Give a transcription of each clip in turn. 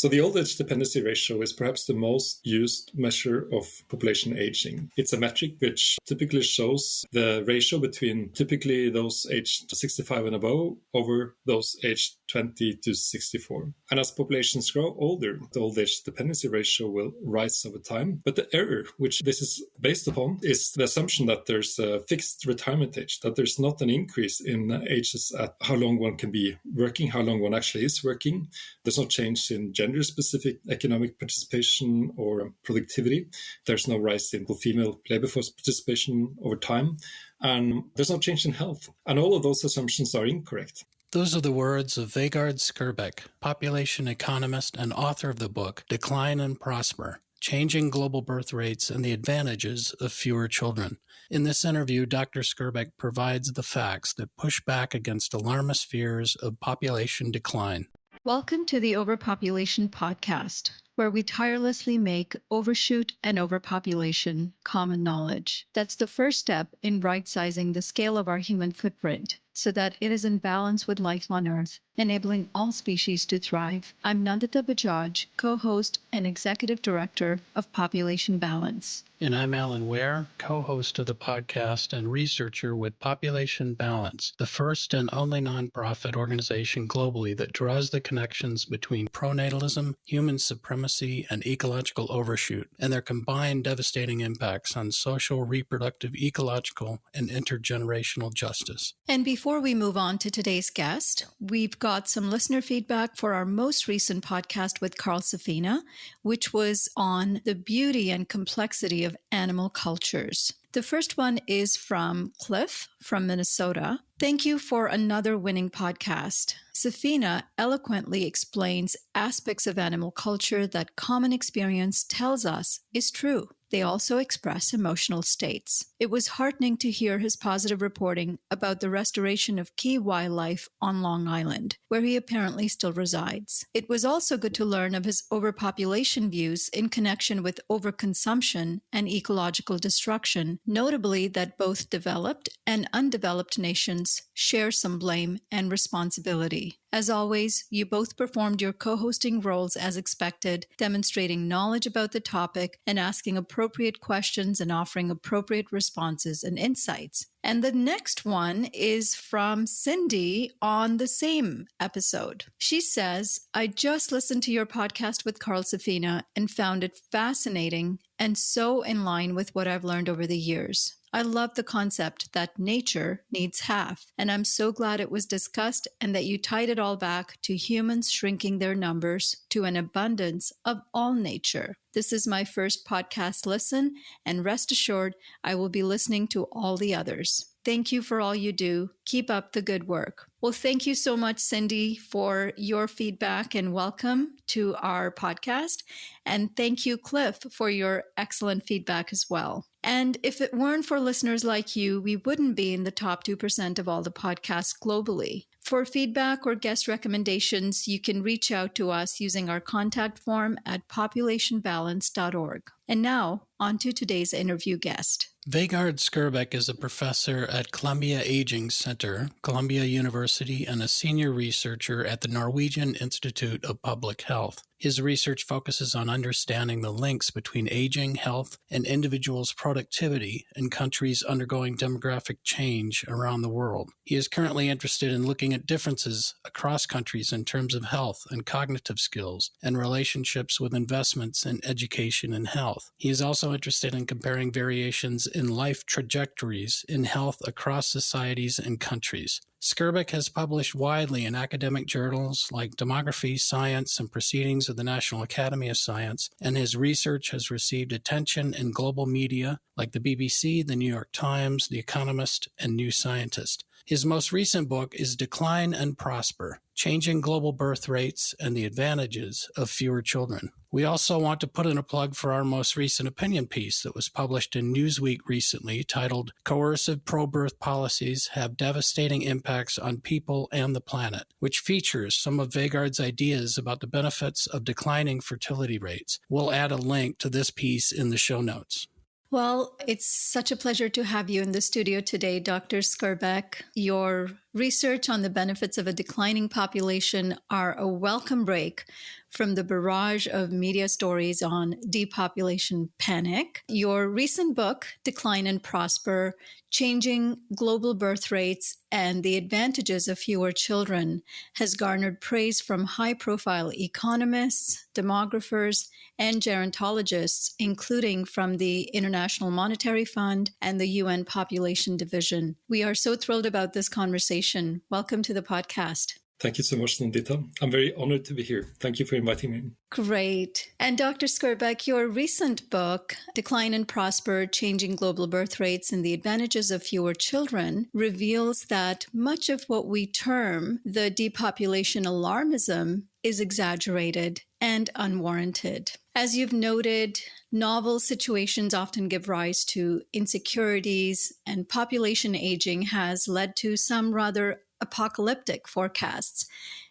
So the old age dependency ratio is perhaps the most used measure of population aging. It's a metric which typically shows the ratio between typically those aged 65 and above over those aged 20 to 64. And as populations grow older, the old age dependency ratio will rise over time. But the error which this is based upon is the assumption that there's a fixed retirement age, that there's not an increase in ages at how long one can be working, how long one actually is working. There's no change in gender-specific economic participation or productivity. There's no rise in female labor force participation over time. And there's no change in health. And all of those assumptions are incorrect. Those are the words of Vegard Skirbekk, population economist and author of the book Decline and Prosper: Changing Global Birth Rates and the Advantages of Fewer Children. In this interview, Dr. Skirbekk provides the facts that push back against alarmist fears of population decline. Welcome to the Overpopulation Podcast, where we tirelessly make overshoot and overpopulation common knowledge. That's the first step in right-sizing the scale of our human footprint so that it is in balance with life on Earth, enabling all species to thrive. I'm Nandita Bajaj, co-host and executive director of Population Balance. And I'm Alan Ware, co-host of the podcast and researcher with Population Balance, the first and only nonprofit organization globally that draws the connections between pronatalism, human supremacy, and ecological overshoot, and their combined devastating impacts on social, reproductive, ecological, and intergenerational justice. And before we move on to today's guest, we've got some listener feedback for our most recent podcast with Carl Safina, which was on the beauty and complexity of animal cultures. The first one is from Cliff from Minnesota. Thank you for another winning podcast. Safina eloquently explains aspects of animal culture that common experience tells us is true. They also express emotional states. It was heartening to hear his positive reporting about the restoration of key wildlife on Long Island, where he apparently still resides. It was also good to learn of his overpopulation views in connection with overconsumption and ecological destruction, notably that both developed and undeveloped nations share some blame and responsibility. As always, you both performed your co-hosting roles as expected, demonstrating knowledge about the topic and asking appropriate questions and offering appropriate responses and insights. And the next one is from Cindy on the same episode. She says, I just listened to your podcast with Carl Safina and found it fascinating and so in line with what I've learned over the years. I love the concept that nature needs half, and I'm so glad it was discussed and that you tied it all back to humans shrinking their numbers to an abundance of all nature. This is my first podcast listen, and rest assured, I will be listening to all the others. Thank you for all you do. Keep up the good work. Well, thank you so much, Cindy, for your feedback and welcome to our podcast. And thank you, Cliff, for your excellent feedback as well. And if it weren't for listeners like you, we wouldn't be in the top 2% of all the podcasts globally. For feedback or guest recommendations, you can reach out to us using our contact form at populationbalance.org. And now, on to today's interview guest. Vegard Skirbekk is a professor at Columbia Aging Center, Columbia University, and a senior researcher at the Norwegian Institute of Public Health. His research focuses on understanding the links between aging, health, and individuals' productivity in countries undergoing demographic change around the world. He is currently interested in looking at differences across countries in terms of health and cognitive skills and relationships with investments in education and health. He is also interested in comparing variations in life trajectories in health across societies and countries. Skirbekk has published widely in academic journals like Demography, Science, and Proceedings of the National Academy of Science, and his research has received attention in global media like the BBC, the New York Times, the Economist, and New Scientist. His most recent book is Decline and Prosper: Changing Global Birth Rates and the Advantages of Fewer Children. We also want to put in a plug for our most recent opinion piece that was published in Newsweek recently, titled Coercive Pro-Birth Policies Have Devastating Impacts on People and the Planet, which features some of Vegard's ideas about the benefits of declining fertility rates. We'll add a link to this piece in the show notes. Well, it's such a pleasure to have you in the studio today, Dr. Skirbekk. Your research on the benefits of a declining population are a welcome break from the barrage of media stories on depopulation panic. Your recent book, Decline and Prosper, Changing Global Birth Rates and the Advantages of Fewer Children, has garnered praise from high-profile economists, demographers, and gerontologists, including from the International Monetary Fund and the UN Population Division. We are so thrilled about this conversation. Welcome to the podcast. Thank you so much, Nandita. I'm very honored to be here. Thank you for inviting me. Great. And Dr. Skirbekk, your recent book, Decline and Prosper, Changing Global Birth Rates and the Advantages of Fewer Children, reveals that much of what we term the depopulation alarmism is exaggerated and unwarranted. As you've noted, novel situations often give rise to insecurities, and population aging has led to some rather apocalyptic forecasts,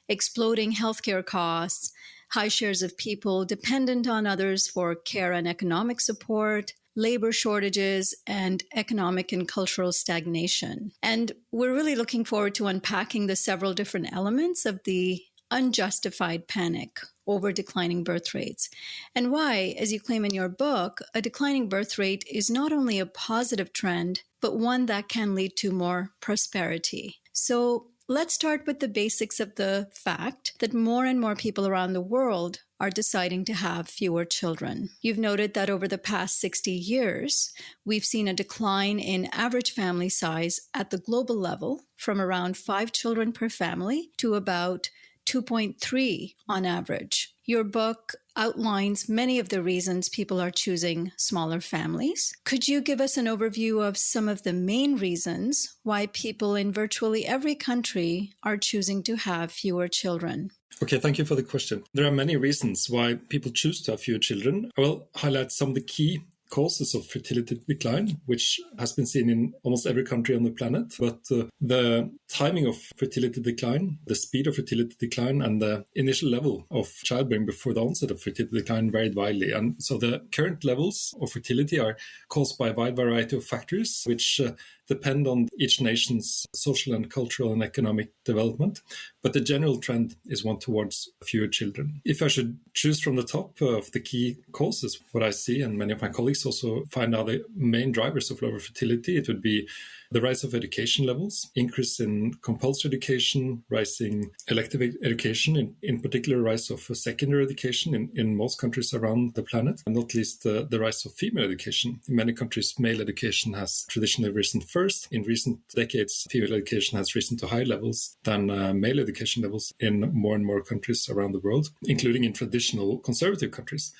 exploding healthcare costs, high shares of people dependent on others for care and economic support, labor shortages, and economic and cultural stagnation. And we're really looking forward to unpacking the several different elements of the unjustified panic over declining birth rates, and why, as you claim in your book, a declining birth rate is not only a positive trend, but one that can lead to more prosperity. So let's start with the basics of the fact that more and more people around the world are deciding to have fewer children. You've noted that over the past 60 years, we've seen a decline in average family size at the global level from around 5 children per family to about 2.3 on average. Your book outlines many of the reasons people are choosing smaller families. Could you give us an overview of some of the main reasons why people in virtually every country are choosing to have fewer children? Okay, thank you for the question. There are many reasons why people choose to have fewer children. I will highlight some of the key causes of fertility decline, which has been seen in almost every country on the planet. But the timing of fertility decline, the speed of fertility decline, and the initial level of childbearing before the onset of fertility decline varied widely. And so the current levels of fertility are caused by a wide variety of factors, which depend on each nation's social and cultural and economic development. But the general trend is one towards fewer children. If I should choose from the top of the key causes, what I see, and many of my colleagues also find are the main drivers of lower fertility, it would be the rise of education levels, increase in compulsory education, rising elective education, in particular rise of secondary education in most countries around the planet, and not least the rise of female education. In many countries, male education has traditionally risen first. In recent decades, female education has risen to higher levels than male education levels in more and more countries around the world, including in traditional conservative countries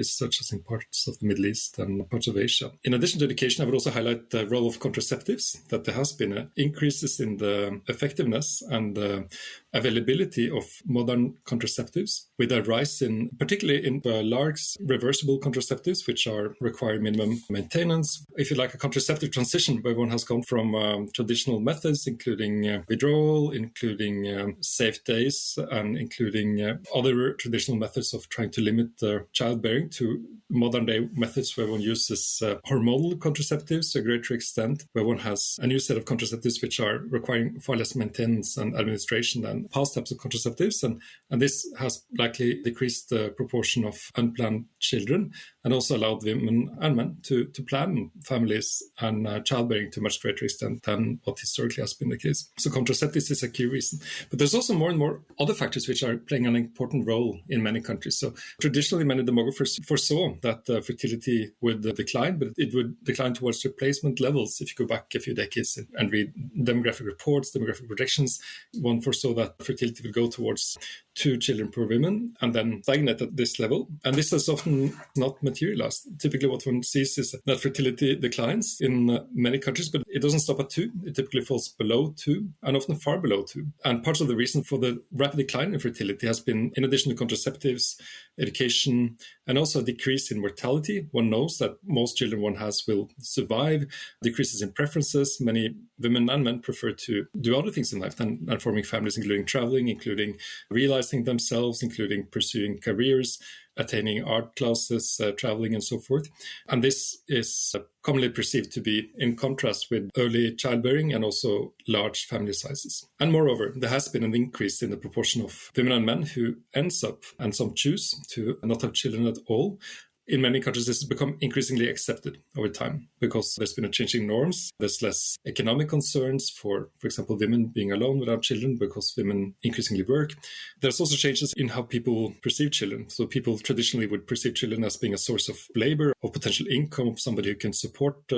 such as in parts of the Middle East and parts of Asia. In addition to education, I would also highlight the role of contraceptives, that there has been increases in the effectiveness and availability of modern contraceptives, with a rise in, particularly in large reversible contraceptives, which are require minimum maintenance. If you like, a contraceptive transition where one has gone from traditional methods, including withdrawal, including safe days, and including other traditional methods of trying to limit childbearing, to modern day methods where one uses hormonal contraceptives to a greater extent, where one has a new set of contraceptives which are requiring far less maintenance and administration than past types of contraceptives. And this has likely decreased the proportion of unplanned children, and also allowed women and men to plan families and childbearing to a much greater extent than what historically has been the case. So contraceptives is a key reason. But there's also more and more other factors which are playing an important role in many countries. So traditionally, many demographers foresaw that fertility would decline, but it would decline towards replacement levels. If you go back a few decades and read demographic reports, demographic projections, one foresaw that fertility would go towards 2 children per woman and then stagnate at this level. And this has often not materialized. Typically what one sees is that fertility declines in many countries, but it doesn't stop at 2. It typically falls below 2 and often far below 2. And parts of the reason for the rapid decline in fertility has been, in addition to contraceptives, education, and also a decrease in mortality. One knows that most children one has will survive, decreases in preferences. Many women and men prefer to do other things in life than forming families, including including traveling, including realizing themselves, including pursuing careers, attaining art classes, traveling, and so forth. And this is commonly perceived to be in contrast with early childbearing and also large family sizes. And moreover, there has been an increase in the proportion of women and men who ends up, and some choose, to not have children at all. In many countries, this has become increasingly accepted over time because there's been a change in norms. There's less economic concerns for example, women being alone without children because women increasingly work. There's also changes in how people perceive children. So people traditionally would perceive children as being a source of labor, of potential income, of somebody who can support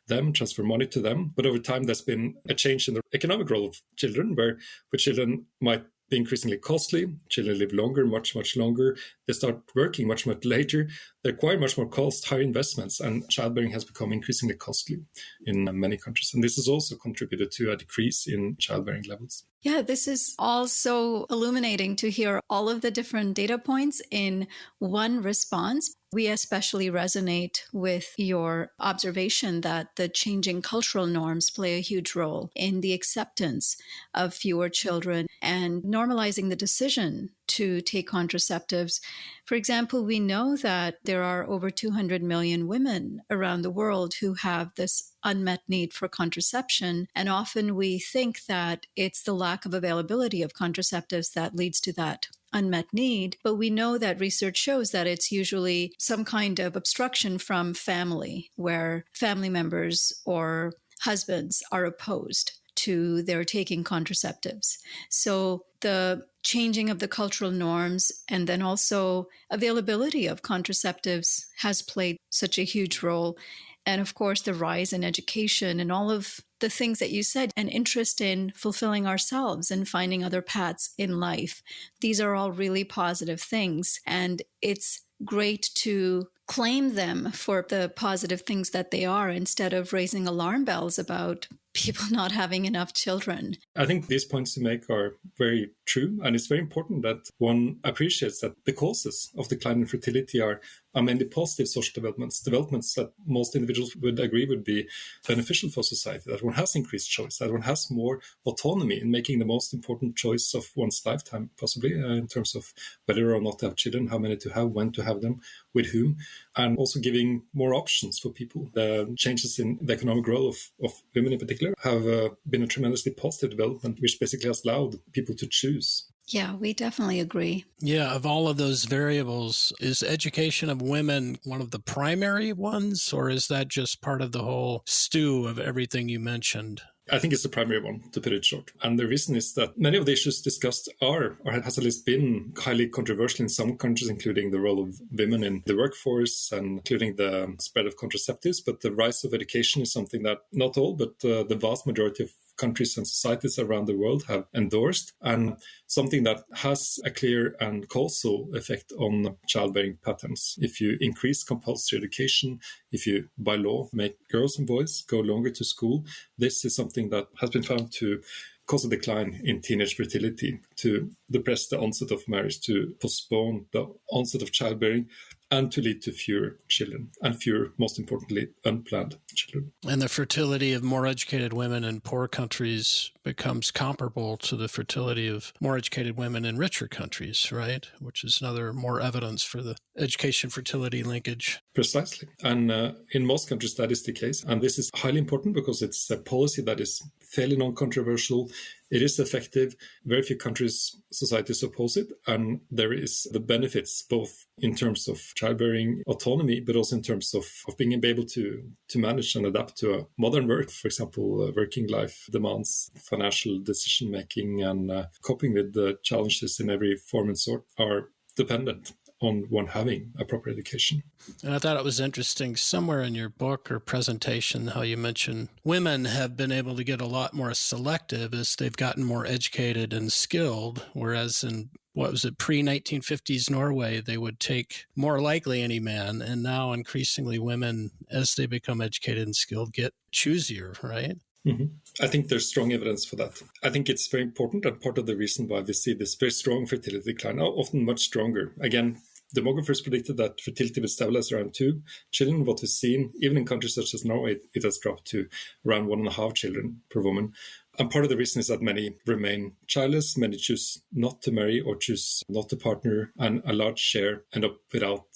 them, transfer money to them. But over time, there's been a change in the economic role of children, where children might be increasingly costly. Children live longer, much longer. They start working much later. They require much more cost, higher investments, and childbearing has become increasingly costly in many countries. And this has also contributed to a decrease in childbearing levels. Yeah, this is also illuminating to hear all of the different data points in one response. We especially resonate with your observation that the changing cultural norms play a huge role in the acceptance of fewer children and normalizing the decision to take contraceptives. For example, we know that there are over 200 million women around the world who have this unmet need for contraception. And often we think that it's the lack of availability of contraceptives that leads to that unmet need. But we know that research shows that it's usually some kind of obstruction from family, where family members or husbands are opposed to their taking contraceptives. So the changing of the cultural norms and then also availability of contraceptives has played such a huge role. And of course, the rise in education and all of the things that you said, an interest in fulfilling ourselves and finding other paths in life. These are all really positive things. And it's great to claim them for the positive things that they are instead of raising alarm bells about people not having enough children. I think these points you make are very true. And it's very important that one appreciates that the causes of decline in fertility are mainly positive social developments that most individuals would agree would be beneficial for society, that one has increased choice, that one has more autonomy in making the most important choice of one's lifetime, possibly in terms of whether or not to have children, how many to have, when to have them, with whom, and also giving more options for people. The changes in the economic role of women in particular have been a tremendously positive development, which basically has allowed people to choose. Yeah, we definitely agree. Yeah, of all of those variables, is education of women one of the primary ones, or is that just part of the whole stew of everything you mentioned? I think it's the primary one, to put it short. And the reason is that many of the issues discussed are, or has at least been, highly controversial in some countries, including the role of women in the workforce and including the spread of contraceptives. But the rise of education is something that not all, but the vast majority of countries and societies around the world have endorsed, and something that has a clear and causal effect on childbearing patterns. If you increase compulsory education, if you, by law, make girls and boys go longer to school, this is something that has been found to cause a decline in teenage fertility, to depress the onset of marriage, to postpone the onset of childbearing, and to lead to fewer children, and fewer, most importantly, unplanned children. And the fertility of more educated women in poor countries becomes comparable to the fertility of more educated women in richer countries, right? Which is another more evidence for the education-fertility linkage. Precisely. And in most countries, that is the case. And this is highly important because it's a policy that is fairly non-controversial. It is effective. Very few countries, societies oppose it. And there is the benefits, both in terms of childbearing autonomy, but also in terms of being able to manage and adapt to a modern work. For example, working life demands, financial decision-making, and coping with the challenges in every form and sort are dependent on one having a proper education. And I thought it was interesting somewhere in your book or presentation how you mentioned women have been able to get a lot more selective as they've gotten more educated and skilled, whereas in pre-1950s Norway, they would take more likely any man. And now increasingly women, as they become educated and skilled, get choosier, right? Mm-hmm. I think there's strong evidence for that. I think it's very important, and part of the reason why we see this very strong fertility decline, often much stronger. Again, demographers predicted that fertility would stabilize around 2 children. What we've seen, even in countries such as Norway, it has dropped to around 1.5 children per woman. And part of the reason is that many remain childless, many choose not to marry or choose not to partner, and a large share end up without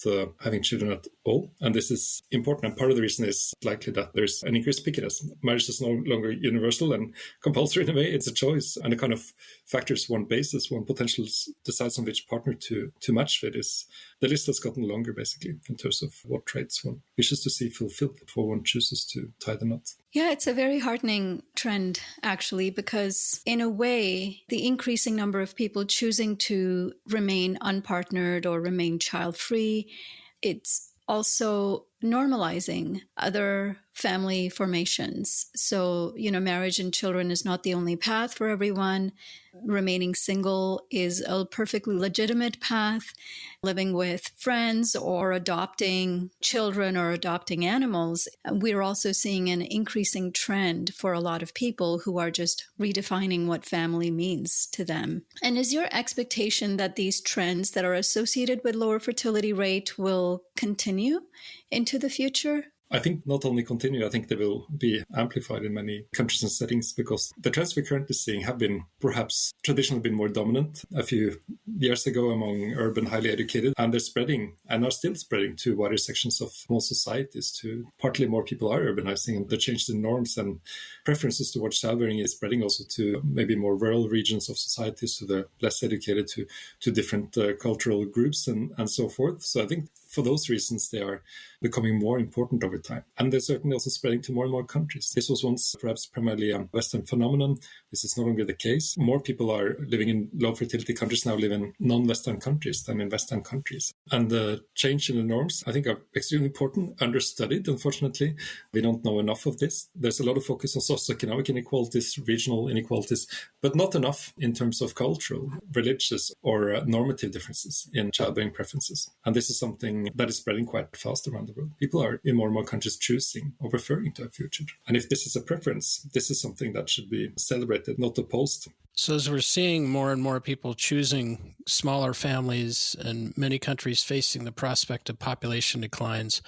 having children at all. And this is important. And part of the reason is likely that there's an increased pickiness. Marriage is no longer universal and compulsory in a way. It's a choice. And the kind of factors one bases, one potentially decides on which partner to match with is the list has gotten longer, basically, in terms of what traits one wishes to see fulfilled before one chooses to tie the knot. Yeah, it's a very heartening trend, actually, because in a way, the increasing number of people choosing to remain unpartnered or remain child-free, it's also normalizing other family formations. So, marriage and children is not the only path for everyone. Remaining single is a perfectly legitimate path. Living with friends or adopting children or adopting animals, we're also seeing an increasing trend for a lot of people who are just redefining what family means to them. And is your expectation that these trends that are associated with lower fertility rate will continue into the future? I think not only continue, I think they will be amplified in many countries and settings, because the trends we're currently seeing have been perhaps traditionally been more dominant a few years ago among urban, highly educated, and they're spreading and are still spreading to wider sections of most societies. To partly more people are urbanizing, and the change in norms and preferences towards childbearing is spreading also to maybe more rural regions of societies, to the less educated, to different cultural groups and so forth. So I think for those reasons, they are becoming more important over time. And they're certainly also spreading to more and more countries. This was once perhaps primarily a Western phenomenon. This is no longer the case. More people are living in low fertility countries now live in non-Western countries than in Western countries. And the change in the norms, I think, are extremely important, understudied, unfortunately. We don't know enough of this. There's a lot of focus on socioeconomic inequalities, regional inequalities, but not enough in terms of cultural, religious, or normative differences in childbearing preferences. And this is something that is spreading quite fast around the world. People are in more and more countries choosing or preferring to have future. And if this is a preference, this is something that should be celebrated, not opposed. So as we're seeing more and more people choosing smaller families and many countries facing the prospect of population declines,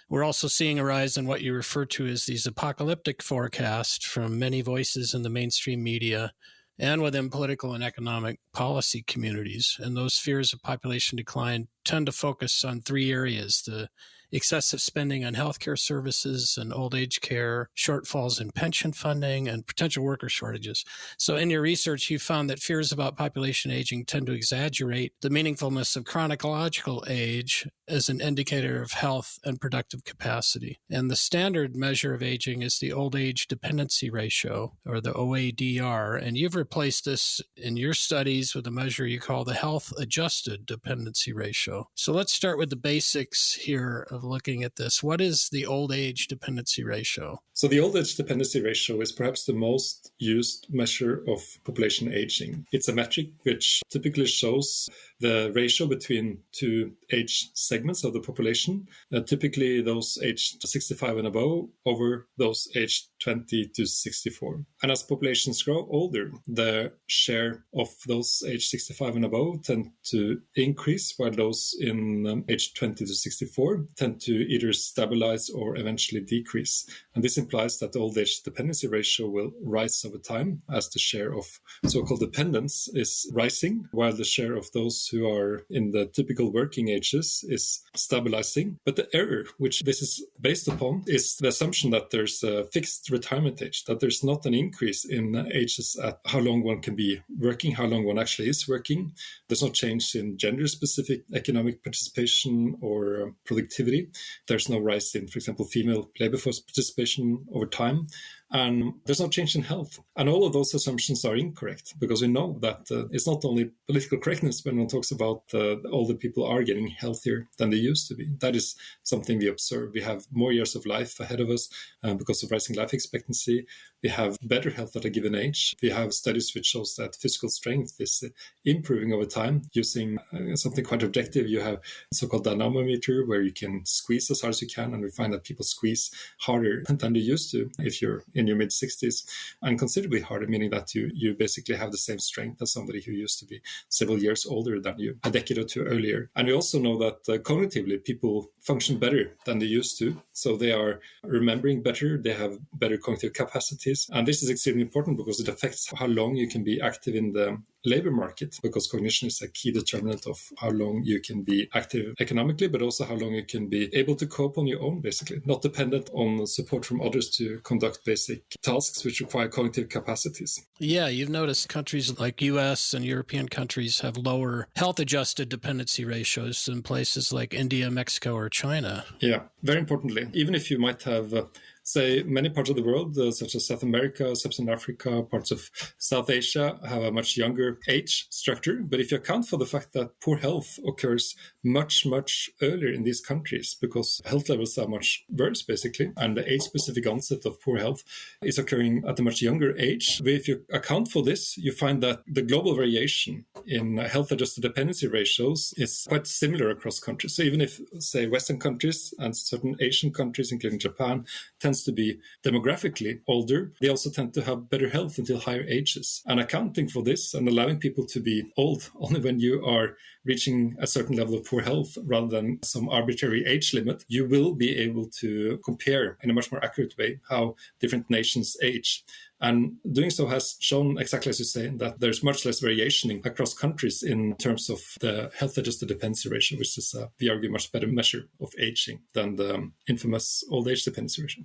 we're also seeing a rise in what you refer to as these apocalyptic forecasts from many voices in the mainstream media and within political and economic policy communities. And those fears of population decline tend to focus on three areas: the excessive spending on healthcare services and old age care, shortfalls in pension funding, and potential worker shortages. So in your research, you found that fears about population aging tend to exaggerate the meaningfulness of chronological age as an indicator of health and productive capacity. And the standard measure of aging is the old age dependency ratio, or the OADR. And you've replaced this in your studies with a measure you call the health adjusted dependency ratio. So let's start with the basics here of looking at this. What is the old age dependency ratio? So the old age dependency ratio is perhaps the most used measure of population aging. It's a metric which typically shows the ratio between two age segments of the population, typically those aged 65 and above over those aged 20 to 64. And as populations grow older, the share of those aged 65 and above tend to increase, while those in aged 20 to 64 tend to either stabilize or eventually decrease. And this implies that the old age dependency ratio will rise over time as the share of so-called dependents is rising, while the share of those who are in the typical working ages is stabilizing. But the error which this is based upon is the assumption that there's a fixed retirement age, that there's not an increase in ages at how long one can be working, how long one actually is working. There's no change in gender-specific economic participation or productivity. There's no rise in, for example, female labor force participation over time. And there's no change in health. And all of those assumptions are incorrect, because we know that it's not only political correctness when one talks about older people are getting healthier than they used to be. That is something we observe. We have more years of life ahead of us because of rising life expectancy. We have better health at a given age. We have studies which shows that physical strength is improving over time using something quite objective. You have so-called dynamometer, where you can squeeze as hard as you can, and we find that people squeeze harder than they used to if you're in your mid-60s, and considerably harder, meaning that you basically have the same strength as somebody who used to be several years older than you a decade or two earlier. And we also know that cognitively people function better than they used to. So they are remembering better, they have better cognitive capacities. And this is extremely important because it affects how long you can be active in the labor market, because cognition is a key determinant of how long you can be active economically, but also how long you can be able to cope on your own, basically, not dependent on support from others to conduct basic tasks which require cognitive capacities. Yeah, you've noticed countries like US and European countries have lower health-adjusted dependency ratios than places like India, Mexico, or China. Yeah, very importantly, even if you might have say many parts of the world, such as South America, Sub-Saharan Africa, parts of South Asia, have a much younger age structure. But if you account for the fact that poor health occurs much, much earlier in these countries, because health levels are much worse, basically, and the age-specific onset of poor health is occurring at a much younger age. But if you account for this, you find that the global variation in health-adjusted dependency ratios is quite similar across countries. So even if, say, Western countries and certain Asian countries, including Japan, tends to be demographically older, they also tend to have better health until higher ages. And accounting for this and allowing people to be old only when you are reaching a certain level of poor health rather than some arbitrary age limit, you will be able to compare in a much more accurate way how different nations age. And doing so has shown, exactly as you say, that there's much less variation across countries in terms of the health-adjusted dependency ratio, which is, we argue, much better measure of aging than the infamous old age dependency ratio.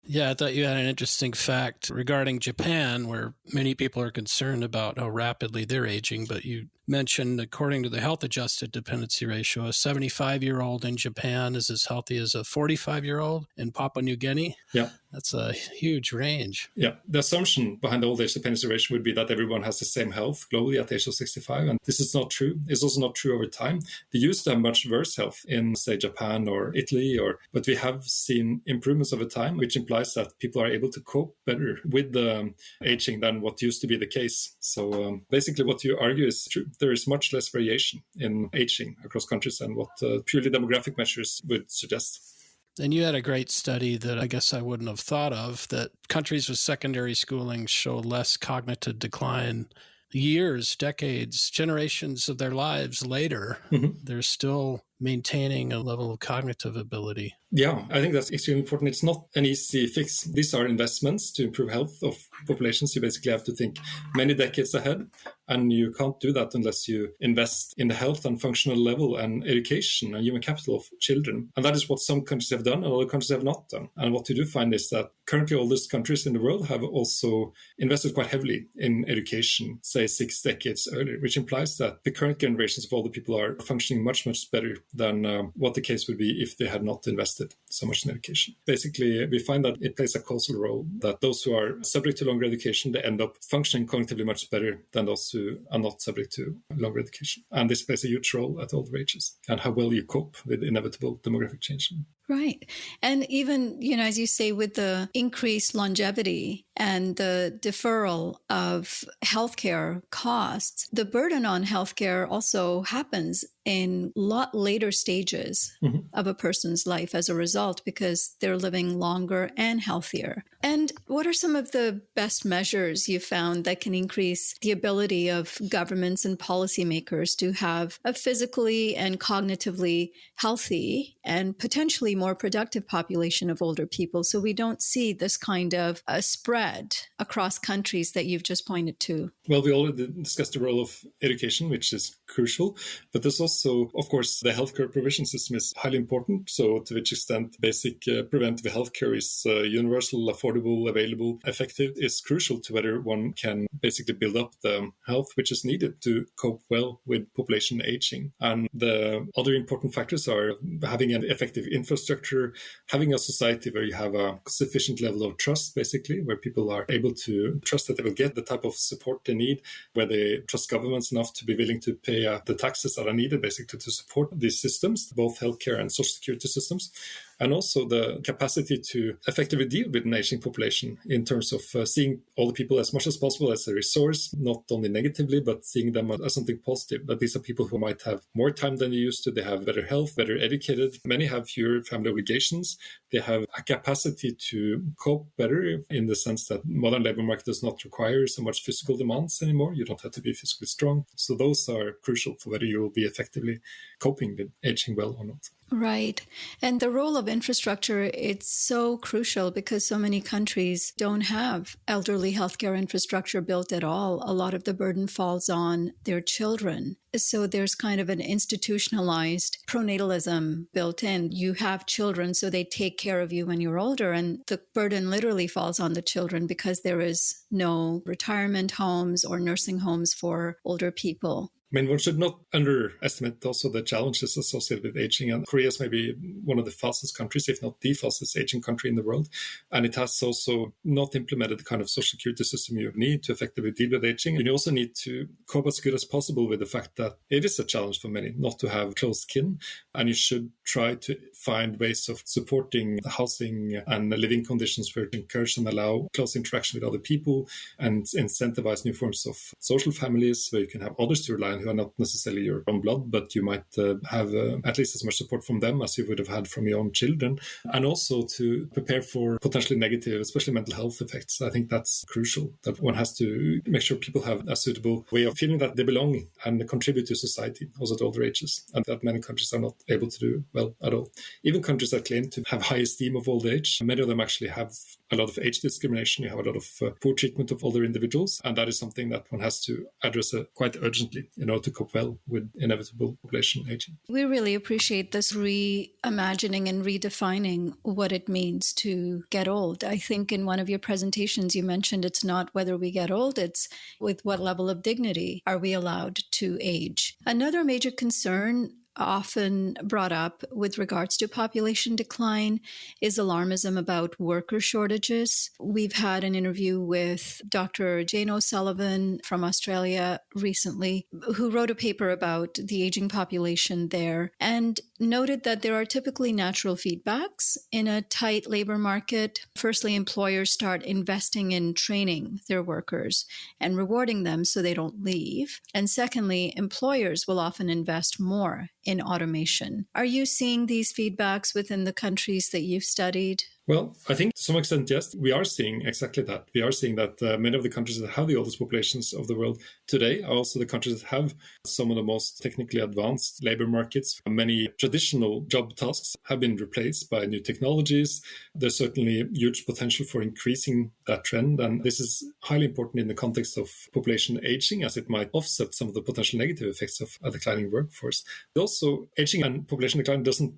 Yeah, I thought you had an interesting fact regarding Japan, where many people are concerned about how rapidly they're aging. But you mentioned, according to the health-adjusted dependency ratio, a 75-year-old in Japan is as healthy as a 45-year-old in Papua New Guinea. Yeah. That's a huge range. Yeah. The assumption behind the old age dependency ratio would be that everyone has the same health globally at the age of 65. And this is not true. It's also not true over time. They used to have much worse health in, say, Japan or Italy, but we have seen improvements over time, which implies that people are able to cope better with the aging than what used to be the case. So basically what you argue is true. There is much less variation in aging across countries than what purely demographic measures would suggest. And you had a great study that I guess I wouldn't have thought of, that countries with secondary schooling show less cognitive decline years, decades, generations of their lives later. Mm-hmm. They're still maintaining a level of cognitive ability. Yeah, I think that's extremely important. It's not an easy fix. These are investments to improve health of populations. You basically have to think many decades ahead, and you can't do that unless you invest in the health and functional level and education and human capital of children. And that is what some countries have done and other countries have not done. And what you do find is that currently oldest countries in the world have also invested quite heavily in education, say 6 decades earlier, which implies that the current generations of older people are functioning much, much better than what the case would be if they had not invested so much in education. Basically, we find that it plays a causal role, that those who are subject to longer education, they end up functioning cognitively much better than those who are not subject to longer education. And this plays a huge role at older ages and how well you cope with inevitable demographic change. Right. And even, as you say, with the increased longevity and the deferral of healthcare costs, the burden on healthcare also happens in a lot later stages of a person's life as a result, because they're living longer and healthier. And what are some of the best measures you found that can increase the ability of governments and policymakers to have a physically and cognitively healthy and potentially more productive population of older people, so we don't see this kind of a spread across countries that you've just pointed to? Well, we already discussed the role of education, which is crucial, but there's also, of course, the healthcare provision system is highly important. So to which extent basic preventive healthcare is universal, affordable, available, effective is crucial to whether one can basically build up the health which is needed to cope well with population aging. And the other important factors are having an effective infrastructure, having a society where you have a sufficient level of trust, basically, where people are able to trust that they will get the type of support they need, where they trust governments enough to be willing to pay the taxes that are needed, basically, to support these systems, both healthcare and social security systems. and also the capacity to effectively deal with an aging population in terms of seeing all the people as much as possible as a resource, not only negatively, but seeing them as something positive. That these are people who might have more time than they used to. They have better health, better educated. Many have fewer family obligations. They have a capacity to cope better in the sense that modern labor market does not require so much physical demands anymore. You don't have to be physically strong. So those are crucial for whether you will be effectively coping with aging well or not. Right. And the role of infrastructure, it's so crucial because so many countries don't have elderly healthcare infrastructure built at all. A lot of the burden falls on their children. So there's kind of an institutionalized pronatalism built in. You have children, so they take care of you when you're older. And the burden literally falls on the children because there is no retirement homes or nursing homes for older people. I mean, one should not underestimate also the challenges associated with aging. And Korea is maybe one of the fastest countries, if not the fastest aging country in the world. And it has also not implemented the kind of social security system you need to effectively deal with aging. And you also need to cope as good as possible with the fact that it is a challenge for many not to have close kin. And you should try to find ways of supporting housing and living conditions where to encourage and allow close interaction with other people and incentivize new forms of social families where you can have others to rely on who are not necessarily your own blood, but you might have at least as much support from them as you would have had from your own children. And also to prepare for potentially negative, especially mental health effects. I think that's crucial, that one has to make sure people have a suitable way of feeling that they belong and contribute to society, also at older ages, and that many countries are not able to do well at all. Even countries that claim to have high esteem of old age, many of them actually have a lot of age discrimination. You have a lot of poor treatment of older individuals, and that is something that one has to address quite urgently in order to cope well with inevitable population aging. We really appreciate this reimagining and redefining what it means to get old. I think in one of your presentations you mentioned it's not whether we get old, it's with what level of dignity are we allowed to age. Another major concern often brought up with regards to population decline is alarmism about worker shortages. We've had an interview with Dr. Jane O'Sullivan from Australia recently, who wrote a paper about the aging population there and noted that there are typically natural feedbacks in a tight labor market. Firstly, employers start investing in training their workers and rewarding them so they don't leave. And secondly, employers will often invest more in automation. Are you seeing these feedbacks within the countries that you've studied? Well, I think to some extent, yes, we are seeing exactly that. We are seeing that many of the countries that have the oldest populations of the world today are also the countries that have some of the most technically advanced labor markets. Many traditional job tasks have been replaced by new technologies. There's certainly huge potential for increasing that trend. And this is highly important in the context of population aging, as it might offset some of the potential negative effects of a declining workforce. Also, aging and population decline doesn't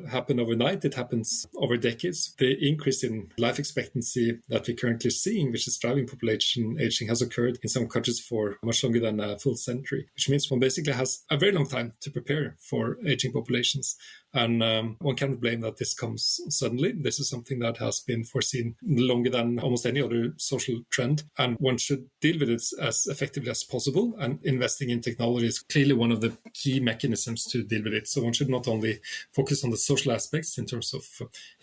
happen overnight. It happens over decades. The increase in life expectancy that we're currently seeing, which is driving population aging, has occurred in some countries for much longer than a full century, which means one basically has a very long time to prepare for aging populations. And one cannot blame that this comes suddenly. This is something that has been foreseen longer than almost any other social trend. And one should deal with it as effectively as possible. And investing in technology is clearly one of the key mechanisms to deal with it. So one should not only focus on the social aspects in terms of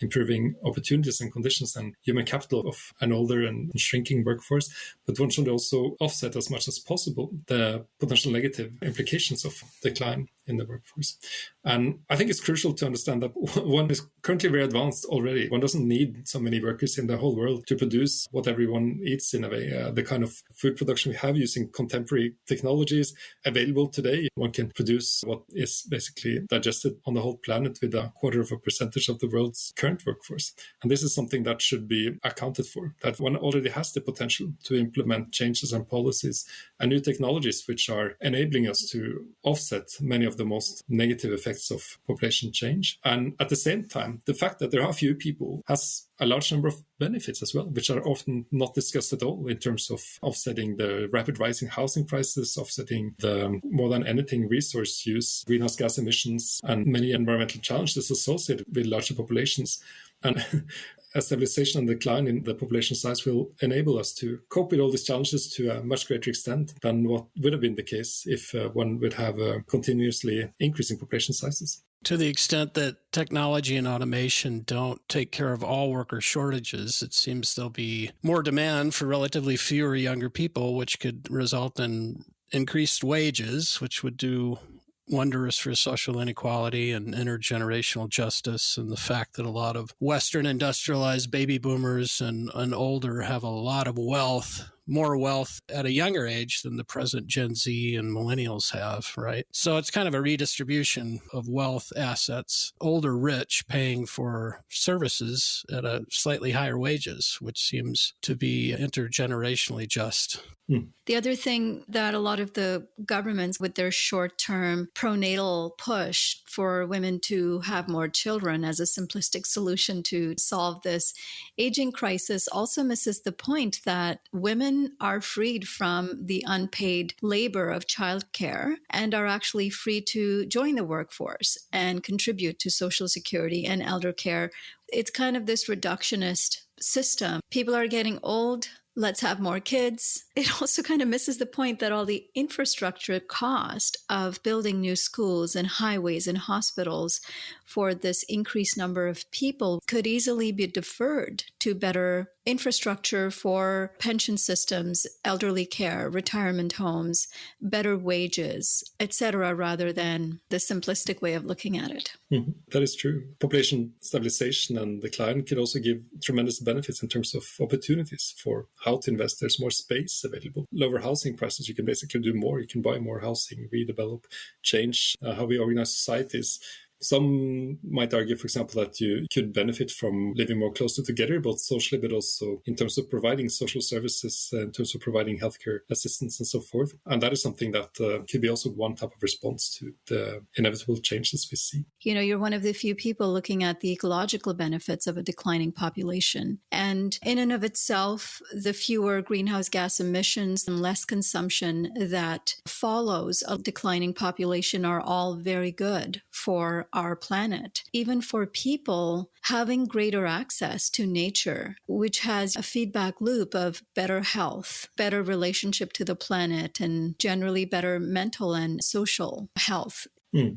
improving opportunities and conditions and human capital of an older and shrinking workforce, but one should also offset as much as possible the potential negative implications of decline in the workforce. And I think it's crucial to understand that one is currently very advanced already. One doesn't need so many workers in the whole world to produce what everyone eats in a way. The kind of food production we have using contemporary technologies available today, one can produce what is basically digested on the whole planet with 0.25% of the world's current workforce. And this is something that should be accounted for, that one already has the potential to implement changes and policies and new technologies which are enabling us to offset many of the most negative effects of population change. And at the same time, the fact that there are few people has a large number of benefits as well, which are often not discussed at all in terms of offsetting the rapid rising housing prices, offsetting the more than anything resource use, greenhouse gas emissions, and many environmental challenges associated with larger populations. And a stabilization and decline in the population size will enable us to cope with all these challenges to a much greater extent than what would have been the case if one would have continuously increasing population sizes. To the extent that technology and automation don't take care of all worker shortages, it seems there'll be more demand for relatively fewer younger people, which could result in increased wages, which would do wondrous for social inequality and intergenerational justice, and the fact that a lot of Western industrialized baby boomers and older have a lot of wealth, more wealth at a younger age than the present Gen Z and millennials have, right? So it's kind of a redistribution of wealth assets, older rich paying for services at a slightly higher wages, which seems to be intergenerationally just. The other thing that a lot of the governments with their short-term pronatal push for women to have more children as a simplistic solution to solve this aging crisis also misses the point that women are freed from the unpaid labor of childcare and are actually free to join the workforce and contribute to Social Security and elder care. It's kind of this reductionist system. People are getting old. Let's have more kids. It also kind of misses the point that all the infrastructure cost of building new schools and highways and hospitals for this increased number of people could easily be deferred to better infrastructure for pension systems, elderly care, retirement homes, better wages, etc., rather than the simplistic way of looking at it. That is true. Population stabilization and decline can also give tremendous benefits in terms of opportunities for how to invest. There's more space available. Lower housing prices, you can basically do more. You can buy more housing, redevelop, change how we organize societies. Some might argue, for example, that you could benefit from living more closely together, both socially, but also in terms of providing social services, in terms of providing healthcare assistance and so forth. And that is something that could be also one type of response to the inevitable changes we see. You know, you're one of the few people looking at the ecological benefits of a declining population. And in and of itself, the fewer greenhouse gas emissions and less consumption that follows a declining population are all very good for our planet. Even for people having greater access to nature, which has a feedback loop of better health, better relationship to the planet, and generally better mental and social health.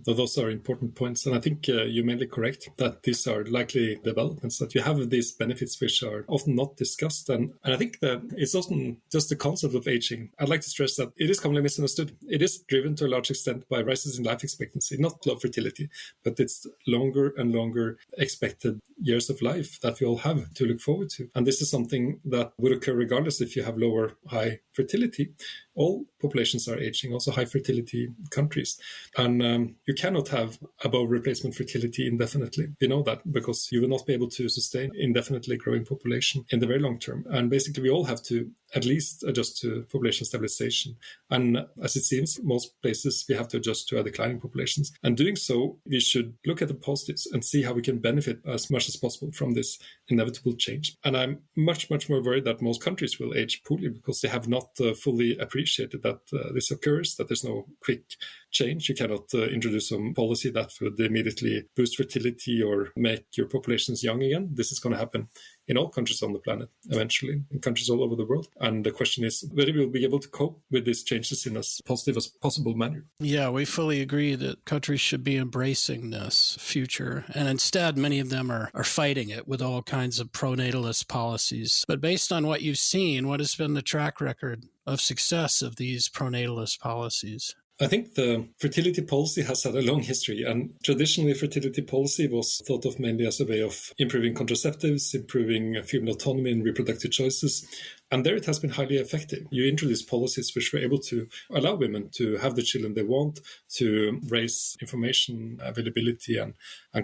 So those are important points. And I think you're mainly correct that these are likely developments, that you have these benefits which are often not discussed. And I think that it's often just the concept of aging. I'd like to stress that it is commonly misunderstood. It is driven to a large extent by rises in life expectancy, not low fertility, but it's longer and longer expected years of life that we all have to look forward to. And this is something that would occur regardless if you have low or high fertility. All populations are aging, also high fertility countries. And you cannot have above replacement fertility indefinitely. We know that because you will not be able to sustain indefinitely growing population in the very long term. And basically, we all have to at least adjust to population stabilization. And as it seems, most places we have to adjust to our declining populations. And doing so, we should look at the positives and see how we can benefit as much as possible from this inevitable change. And I'm much, much more worried that most countries will age poorly because they have not fully appreciated that this occurs, that there's no quick change. You cannot introduce some policy that would immediately boost fertility or make your populations young again. This is going to happen in all countries on the planet, eventually, in countries all over the world. And the question is whether we'll be able to cope with these changes in as positive as possible manner. Yeah, we fully agree that countries should be embracing this future. And instead, many of them are fighting it with all kinds of pronatalist policies. But based on what you've seen, what has been the track record of success of these pronatalist policies? I think the fertility policy has had a long history, and traditionally fertility policy was thought of mainly as a way of improving contraceptives, improving female autonomy and reproductive choices. And there it has been highly effective. You introduce policies which were able to allow women to have the children they want, to raise information availability and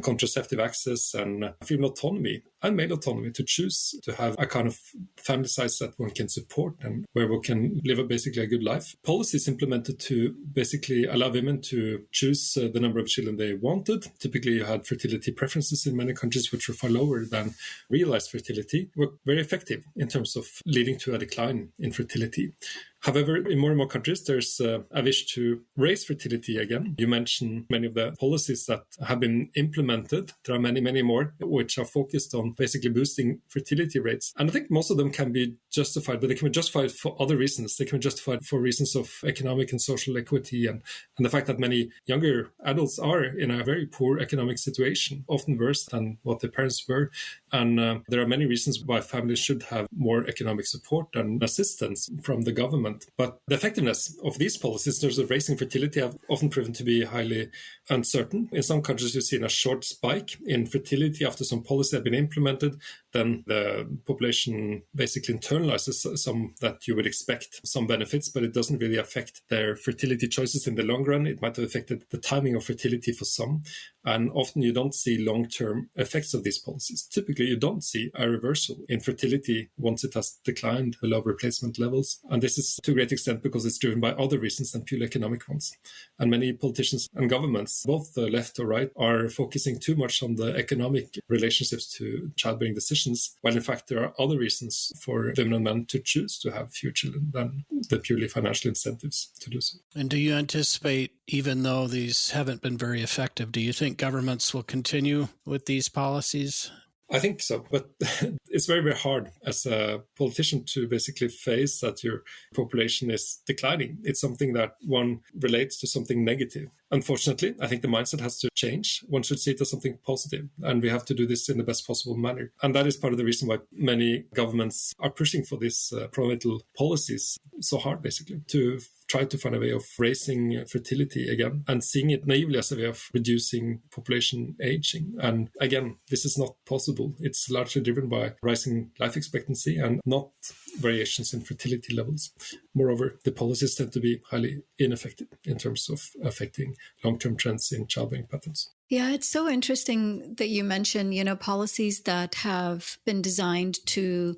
contraceptive access and female autonomy and male autonomy to choose to have a kind of family size that one can support and where one can live basically a good life. Policies implemented to basically allow women to choose the number of children they wanted. Typically, you had fertility preferences in many countries which were far lower than realized fertility, were very effective in terms of leading to a decline in fertility. However, in more and more countries, there's a wish to raise fertility again. You mentioned many of the policies that have been implemented. There are many, many more which are focused on basically boosting fertility rates. And I think most of them can be justified, but they can be justified for other reasons. They can be justified for reasons of economic and social equity and the fact that many younger adults are in a very poor economic situation, often worse than what their parents were. And there are many reasons why families should have more economic support and assistance from the government. But the effectiveness of these policies in terms of raising fertility have often proven to be highly uncertain. In some countries, we've seen a short spike in fertility after some policy had been implemented. Then the population basically internalizes some that you would expect some benefits, but it doesn't really affect their fertility choices in the long run. It might have affected the timing of fertility for some. And often you don't see long-term effects of these policies. Typically, you don't see a reversal in fertility once it has declined below replacement levels. And this is to a great extent because it's driven by other reasons than purely economic ones. And many politicians and governments, both the left or right, are focusing too much on the economic relationships to childbearing decisions, while in fact there are other reasons for women and men to choose to have fewer children than the purely financial incentives to do so. And do you anticipate, even though these haven't been very effective, do you think governments will continue with these policies? I think so, but it's very, very hard as a politician to basically face that your population is declining. It's something that one relates to something negative. Unfortunately, I think the mindset has to change. One should see it as something positive, and we have to do this in the best possible manner. And that is part of the reason why many governments are pushing for these pronatal policies so hard, basically, to try to find a way of raising fertility again and seeing it naively as a way of reducing population aging. And again, this is not possible. It's largely driven by rising life expectancy and not variations in fertility levels. Moreover, the policies tend to be highly ineffective in terms of affecting long-term trends in childbearing patterns. Yeah, it's so interesting that you mentioned, policies that have been designed to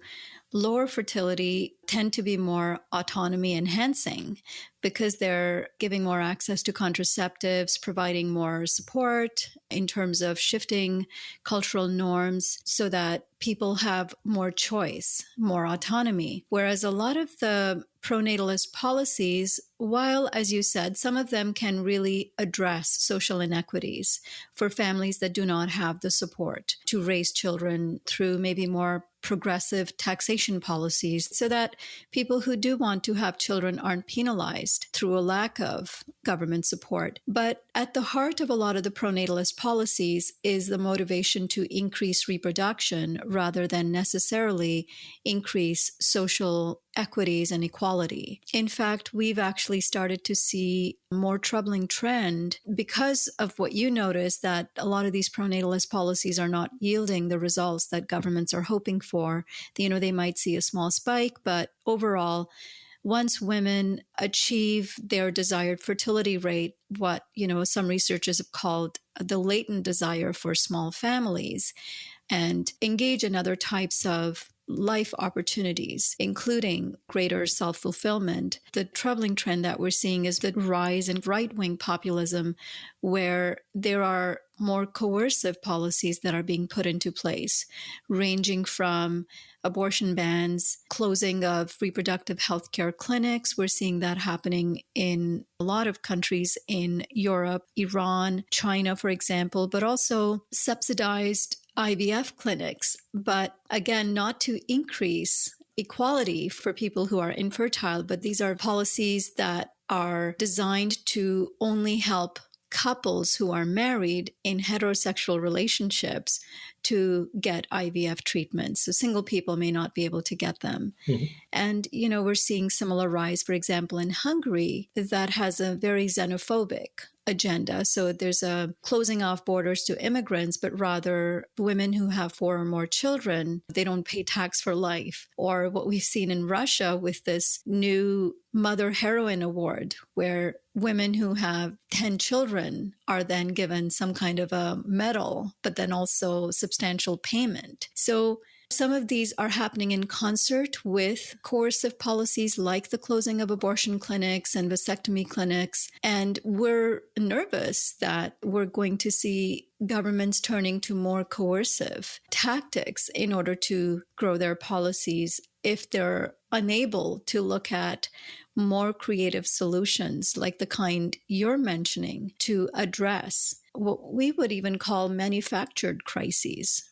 lower fertility tend to be more autonomy enhancing because they're giving more access to contraceptives, providing more support in terms of shifting cultural norms so that people have more choice, more autonomy. Whereas a lot of the pronatalist policies, while, as you said, some of them can really address social inequities for families that do not have the support to raise children through maybe more progressive taxation policies so that people who do want to have children aren't penalized through a lack of government support. But at the heart of a lot of the pronatalist policies is the motivation to increase reproduction rather than necessarily increase social equities and equality. In fact, we've actually started to see a more troubling trend because of what you noticed, that a lot of these pronatalist policies are not yielding the results that governments are hoping for. They might see a small spike, but overall, once women achieve their desired fertility rate, what, some researchers have called the latent desire for small families, and engage in other types of life opportunities, including greater self-fulfillment. The troubling trend that we're seeing is the rise in right-wing populism, where there are more coercive policies that are being put into place, ranging from abortion bans, closing of reproductive healthcare clinics. We're seeing that happening in a lot of countries in Europe, Iran, China, for example, but also subsidized IVF clinics, but again, not to increase equality for people who are infertile, but these are policies that are designed to only help couples who are married in heterosexual relationships to get IVF treatments. So single people may not be able to get them. Mm-hmm. And, we're seeing similar rise, for example, in Hungary, that has a very xenophobic agenda. So there's a closing off borders to immigrants, but rather women who have 4 or more children, they don't pay tax for life. Or what we've seen in Russia with this new Mother Heroine Award, where women who have 10 children are then given some kind of a medal, but then also substantial payment. So some of these are happening in concert with coercive policies like the closing of abortion clinics and vasectomy clinics. And we're nervous that we're going to see governments turning to more coercive tactics in order to grow their policies if they're unable to look at more creative solutions like the kind you're mentioning to address what we would even call manufactured crises?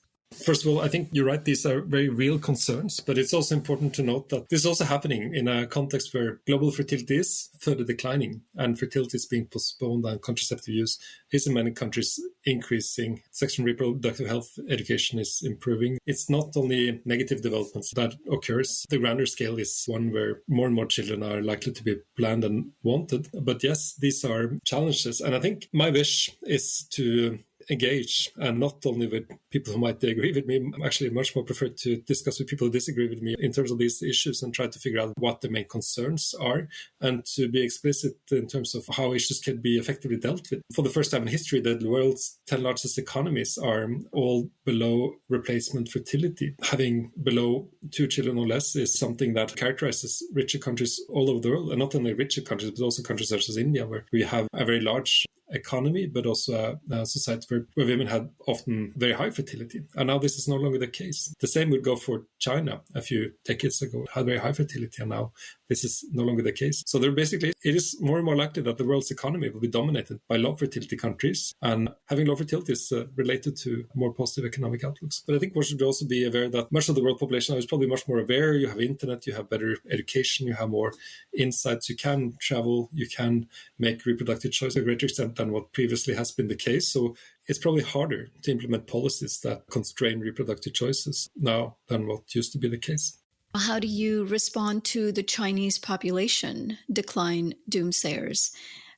First of all, I think you're right. These are very real concerns, but it's also important to note that this is also happening in a context where global fertility is further declining and fertility is being postponed and contraceptive use is in many countries increasing. Sexual and reproductive health education is improving. It's not only negative developments that occurs. The grander scale is one where more and more children are likely to be planned and wanted. But yes, these are challenges. And I think my wish is to engage, and not only with people who might agree with me. I actually much more prefer to discuss with people who disagree with me in terms of these issues and try to figure out what the main concerns are and to be explicit in terms of how issues can be effectively dealt with. For the first time in history, the world's 10 largest economies are all below replacement fertility. Having below 2 children or less is something that characterizes richer countries all over the world, and not only richer countries, but also countries such as India, where we have a very large economy, but also a society where women had often very high fertility. And now this is no longer the case. The same would go for China. A few decades ago had very high fertility, and now this is no longer the case. So it is more and more likely that the world's economy will be dominated by low fertility countries, and having low fertility is related to more positive economic outlooks. But I think one should also be aware that much of the world population now is probably much more aware. You have internet, you have better education, you have more insights, you can travel, you can make reproductive choice to a greater extent than what previously has been the case. So it's probably harder to implement policies that constrain reproductive choices now than what used to be the case. How do you respond to the Chinese population decline doomsayers?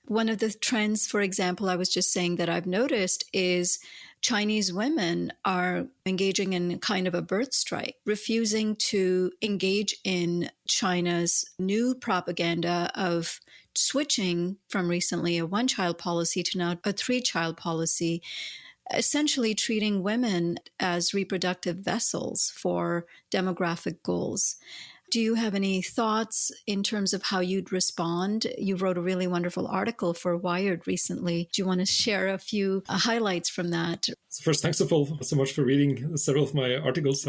One of the trends, for example, I was just saying that I've noticed is Chinese women are engaging in kind of a birth strike, refusing to engage in China's new propaganda of switching from recently a 1-child policy to now a 3-child policy, essentially treating women as reproductive vessels for demographic goals. Do you have any thoughts in terms of how you'd respond? You wrote a really wonderful article for Wired recently. Do you want to share a few highlights from that? First, thanks so much for reading several of my articles.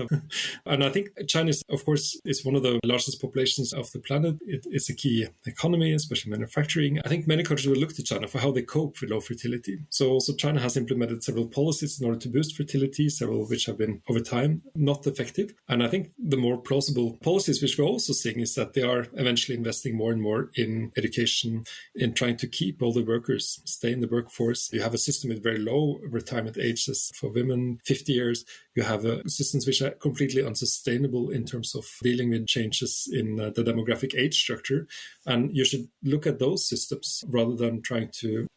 And I think China, of course, is one of the largest populations of the planet. It's a key economy, especially manufacturing. I think many countries will look to China for how they cope with low fertility. So also China has implemented several policies in order to boost fertility, several of which have been, over time, not effective. And I think the more plausible policies which we're also seeing is that they are eventually investing more and more in education, in trying to keep all the workers stay in the workforce. You have a system with very low retirement ages for women, 50 years. You have systems which are completely unsustainable in terms of dealing with changes in the demographic age structure. And you should look at those systems rather than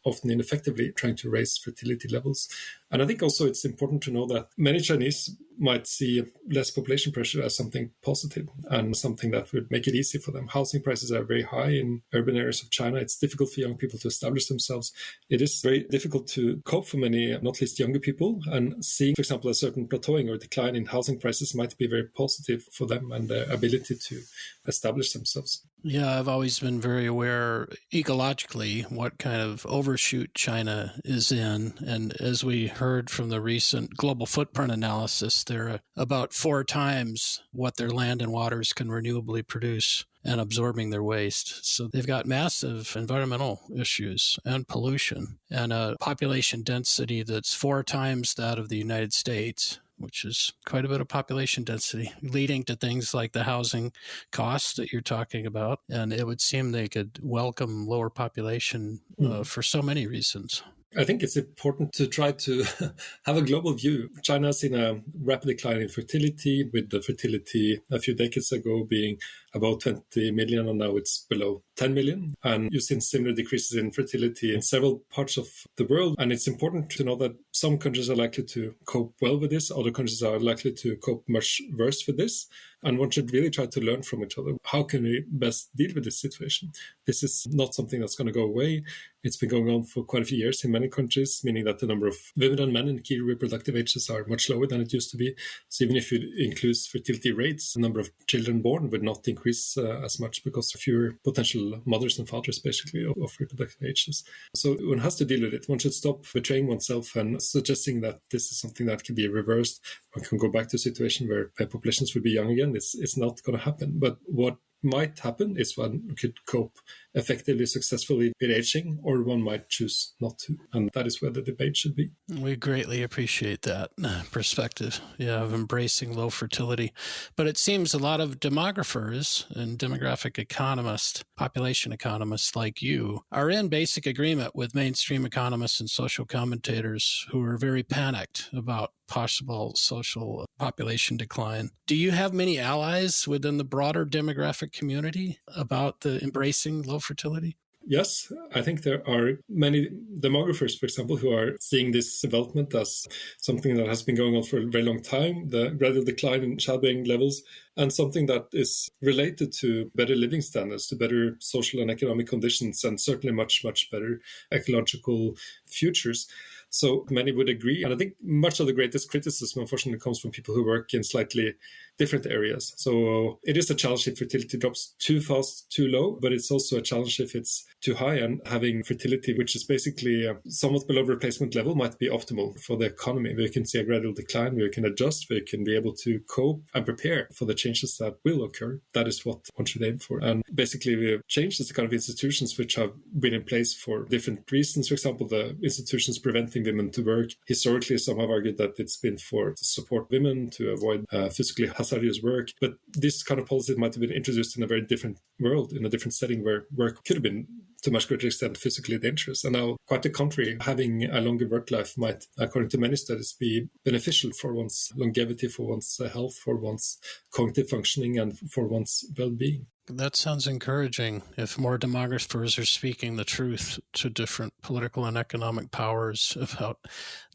often ineffectively trying to raise fertility levels. And I think also it's important to know that many Chinese might see less population pressure as something positive and something that would make it easy for them. Housing prices are very high in urban areas of China. It's difficult for young people to establish themselves. It is very difficult to cope for many, not least younger people. And seeing, for example, a certain plateauing or decline in housing prices might be very positive for them and their ability to establish themselves. Yeah, I've always been very aware ecologically what kind of overshoot China is in. And as we heard from the recent global footprint analysis, they're about 4 times what their land and waters can renewably produce and absorbing their waste. So they've got massive environmental issues and pollution and a population density that's 4 times that of the United States, which is quite a bit of population density, leading to things like the housing costs that you're talking about. And it would seem they could welcome lower population for so many reasons. I think it's important to try to have a global view. China has seen a rapid decline in fertility, with the fertility a few decades ago being about 20 million, and now it's below 10 million. And you've seen similar decreases in fertility in several parts of the world. And it's important to know that some countries are likely to cope well with this. Other countries are likely to cope much worse with this. And one should really try to learn from each other. How can we best deal with this situation? This is not something that's going to go away. It's been going on for quite a few years in many countries, meaning that the number of women and men in key reproductive ages are much lower than it used to be. So even if you include fertility rates, the number of children born would not increase increase as much because of fewer potential mothers and fathers, basically, of reproductive ages. So one has to deal with it. One should stop betraying oneself and suggesting that this is something that can be reversed. One can go back to a situation where populations will be young again. It's not going to happen. But what might happen is one could cope effectively, successfully with aging, or one might choose not to. And that is where the debate should be. We greatly appreciate that perspective, of embracing low fertility. But it seems a lot of demographers and demographic economists, population economists like you, are in basic agreement with mainstream economists and social commentators who are very panicked about possible social population decline. Do you have many allies within the broader demographic community about the embracing low fertility? Yes, I think there are many demographers, for example, who are seeing this development as something that has been going on for a very long time, the gradual decline in childbearing levels, and something that is related to better living standards, to better social and economic conditions, and certainly much, much better ecological futures. So many would agree. And I think much of the greatest criticism, unfortunately, comes from people who work in slightly different areas. So it is a challenge if fertility drops too fast, too low, but it's also a challenge if it's too high. And having fertility, which is basically somewhat below replacement level, might be optimal for the economy. We can see a gradual decline, we can adjust, we can be able to cope and prepare for the changes that will occur. That is what one should aim for. And basically, we have changed the kind of institutions which have been in place for different reasons. For example, the institutions preventing women to work. Historically, some have argued that it's been to support women, to avoid physically hazardous work. But this kind of policy might have been introduced in a very different world, in a different setting where work could have been to a much greater extent physically dangerous. And now, quite the contrary, having a longer work life might, according to many studies, be beneficial for one's longevity, for one's health, for one's cognitive functioning, and for one's well-being. That sounds encouraging. If more demographers are speaking the truth to different political and economic powers about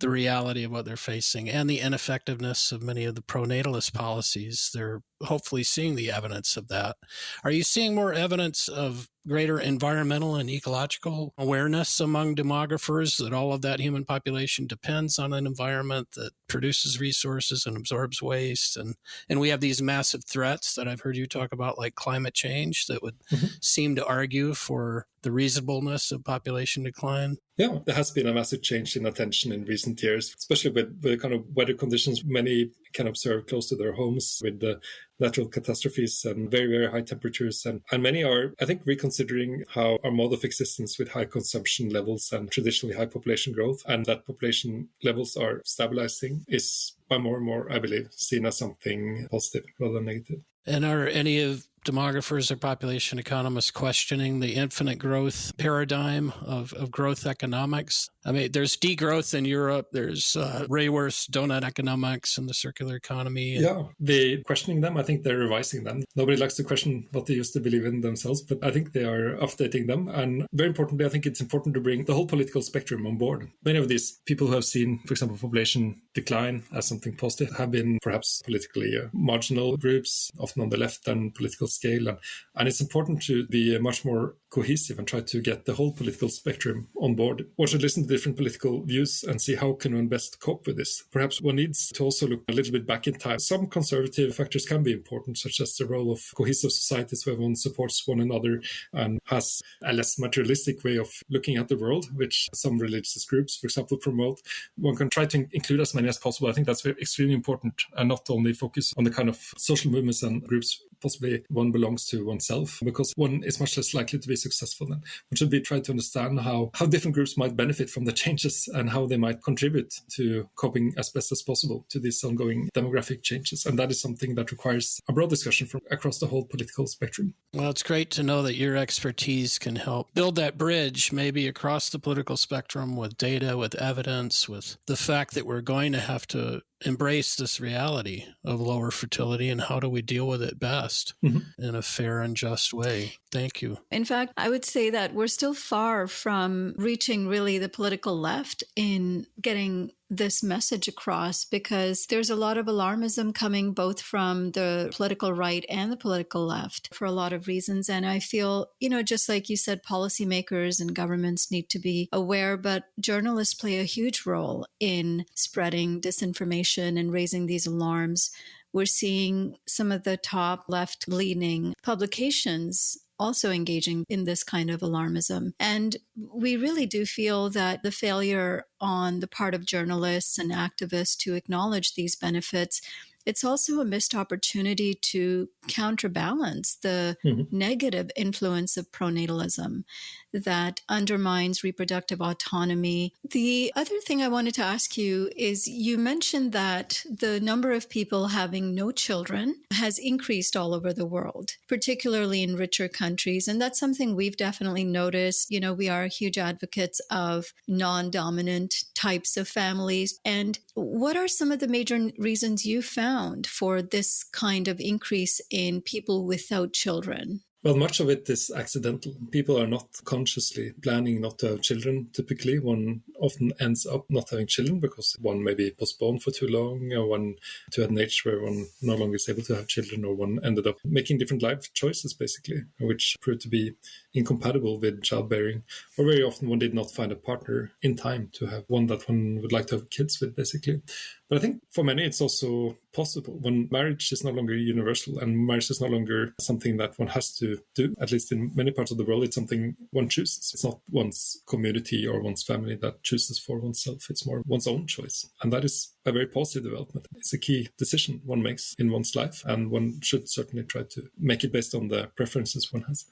the reality of what they're facing and the ineffectiveness of many of the pronatalist policies, they're hopefully seeing the evidence of that. Are you seeing more evidence of greater environmental and ecological awareness among demographers that all of that human population depends on an environment that produces resources and absorbs waste? And we have these massive threats that I've heard you talk about, like climate change, that would seem to argue for the reasonableness of population decline. Yeah, there has been a massive change in attention in recent years, especially with the kind of weather conditions many can observe close to their homes, with the natural catastrophes and very, very high temperatures. And many are, I think, reconsidering how our mode of existence with high consumption levels and traditionally high population growth, and that population levels are stabilizing, is by more and more, I believe, seen as something positive rather than negative. And are any of demographers or population economists questioning the infinite growth paradigm of growth economics? I mean, there's degrowth in Europe. There's Rayworth's donut economics and the circular economy. Yeah, they're questioning them. I think they're revising them. Nobody likes to question what they used to believe in themselves, but I think they are updating them. And very importantly, I think it's important to bring the whole political spectrum on board. Many of these people who have seen, for example, population decline as something positive have been perhaps politically marginal groups, often on the left and political scale. And it's important to be much more cohesive and try to get the whole political spectrum on board. One should listen to different political views and see how can one best cope with this. Perhaps one needs to also look a little bit back in time. Some conservative factors can be important, such as the role of cohesive societies where one supports one another and has a less materialistic way of looking at the world, which some religious groups, for example, promote. One can try to include as many as possible. I think that's extremely important, and not only focus on the kind of social movements and groups possibly one belongs to oneself, because one is much less likely to be successful then. One should be trying to understand how different groups might benefit from the changes and how they might contribute to coping as best as possible to these ongoing demographic changes. And that is something that requires a broad discussion from across the whole political spectrum. Well, it's great to know that your expertise can help build that bridge maybe across the political spectrum with data, with evidence, with the fact that we're going to have to embrace this reality of lower fertility and how do we deal with it best in a fair and just way. Thank you. In fact, I would say that we're still far from reaching really the political left in getting this message across, because there's a lot of alarmism coming both from the political right and the political left for a lot of reasons. And I feel, just like you said, policymakers and governments need to be aware, but journalists play a huge role in spreading disinformation and raising these alarms we're seeing some of the top left-leaning publications also engaging in this kind of alarmism. And we really do feel that the failure on the part of journalists and activists to acknowledge these benefits, it's also a missed opportunity to counterbalance the negative influence of pronatalism that undermines reproductive autonomy. The other thing I wanted to ask you is, you mentioned that the number of people having no children has increased all over the world, particularly in richer countries. And that's something we've definitely noticed. You know, we are huge advocates of non-dominant types of families. And what are some of the major reasons you found for this kind of increase in people without children? Well, much of it is accidental. People are not consciously planning not to have children. Typically, one often ends up not having children because one maybe postponed for too long, or one to an age where one no longer is able to have children, or one ended up making different life choices, basically, which proved to be incompatible with childbearing. Or very often one did not find a partner in time to have one that one would like to have kids with, basically. But I think for many, it's also possible when marriage is no longer universal, and marriage is no longer something that one has to do. At least in many parts of the world, it's something one chooses. It's not one's community or one's family that chooses for oneself. It's more one's own choice. And that is a very positive development. It's a key decision one makes in one's life, and one should certainly try to make it based on the preferences one has.